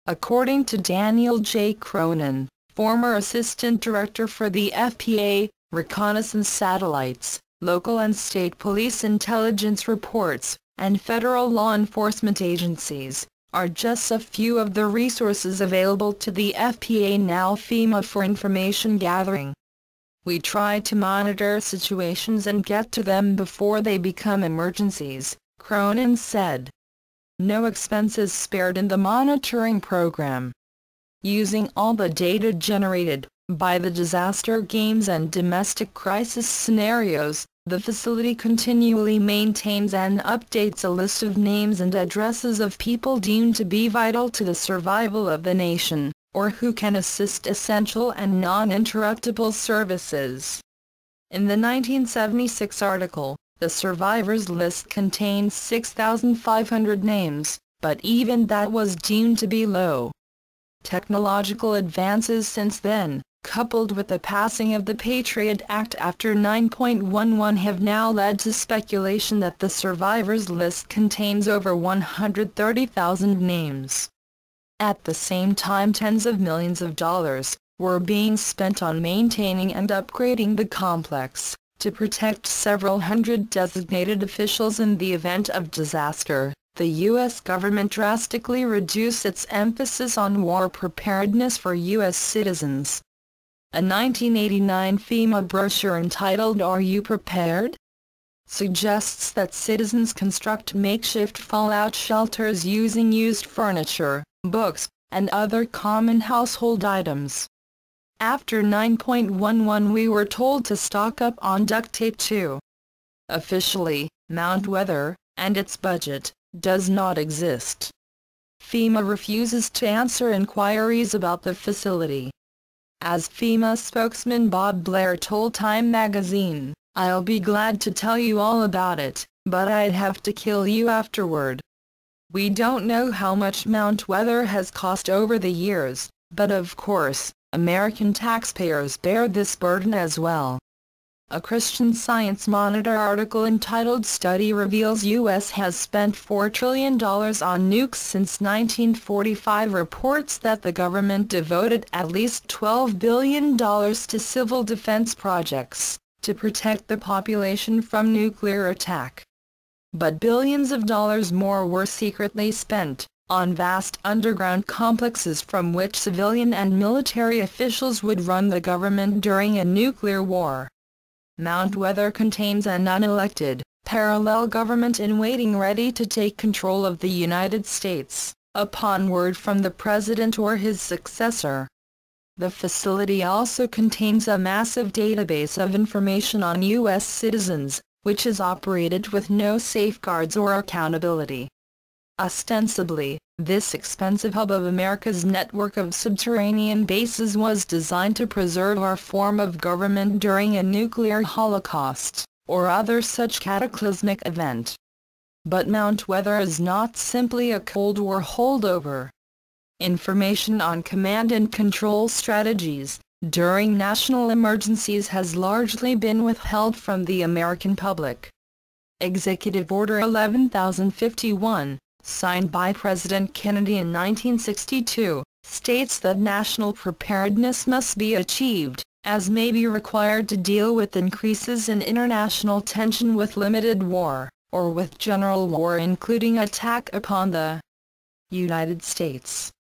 According to Daniel J. Cronin, former assistant director for the FPA, reconnaissance satellites, local and state police intelligence reports, and federal law enforcement agencies, are just a few of the resources available to the FPA now FEMA for information gathering. We try to monitor situations and get to them before they become emergencies, Cronin said. No expenses spared in the monitoring program. Using all the data generated by the disaster games and domestic crisis scenarios, the facility continually maintains and updates a list of names and addresses of people deemed to be vital to the survival of the nation, or who can assist essential and non-interruptible services. In the 1976 article, the survivors list contains 6,500 names, but even that was deemed to be low. Technological advances since then, coupled with the passing of the Patriot Act after 9.11, have now led to speculation that the survivors list contains over 130,000 names. At the same time, tens of millions of dollars were being spent on maintaining and upgrading the complex, to protect several hundred designated officials in the event of disaster. The U.S. government drastically reduced its emphasis on war preparedness for U.S. citizens. A 1989 FEMA brochure entitled "Are You Prepared?" suggests that citizens construct makeshift fallout shelters using used furniture, books, and other common household items. After 9.11, we were told to stock up on duct tape too. Officially, Mount Weather, and its budget, does not exist. FEMA refuses to answer inquiries about the facility. As FEMA spokesman Bob Blair told Time magazine, "I'll be glad to tell you all about it, but I'd have to kill you afterward." We don't know how much Mount Weather has cost over the years, but of course, American taxpayers bear this burden as well. A Christian Science Monitor article entitled "Study Reveals U.S. Has Spent $4 Trillion on Nukes Since 1945" reports that the government devoted at least $12 billion to civil defense projects, to protect the population from nuclear attack. But billions of dollars more were secretly spent on vast underground complexes from which civilian and military officials would run the government during a nuclear war. Mount Weather contains an unelected, parallel government in waiting ready to take control of the United States, upon word from the president or his successor. The facility also contains a massive database of information on U.S. citizens, which is operated with no safeguards or accountability. Ostensibly, this expensive hub of America's network of subterranean bases was designed to preserve our form of government during a nuclear holocaust, or other such cataclysmic event. But Mount Weather is not simply a Cold War holdover. Information on command and control strategies during national emergencies has largely been withheld from the American public. Executive Order 11051, signed by President Kennedy in 1962, states that national preparedness must be achieved, as may be required to deal with increases in international tension with limited war, or with general war including attack upon the United States.